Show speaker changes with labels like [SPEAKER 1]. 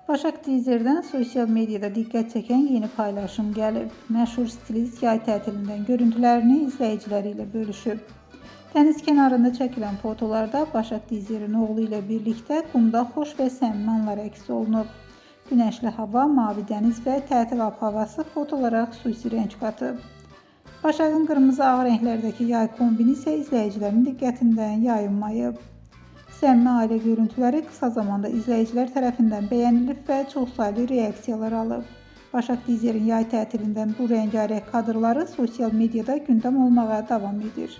[SPEAKER 1] Başak Teaser'dan sosyal medyada dikkat çeken yeni paylaşım gelib. Məşhur stilist yay tətilindən görüntülərini izləyiciləri ilə bölüşüb. Dəniz kənarında çəkilən fotolarda Başak Teaser'in oğlu ilə birlikdə qumda xoş və səmimi anlar əks olunub. Günəşli hava, mavi dəniz və tətil havası fotolara xüsusi rəng qatıb. Başak'ın qırmızı ağ rənglərdəki yay kombini isə izləyicilərin diqqətindən yayınmayıb. Səmimi ailə görüntüləri qısa zamanda izləyicilər tərəfindən bəyənilib və çoxsaylı reaksiyalar alıb. Başak Teaser'in yay tətilindən bu rəngarəng kadrları sosial mediada gündəm olmağa davam edir.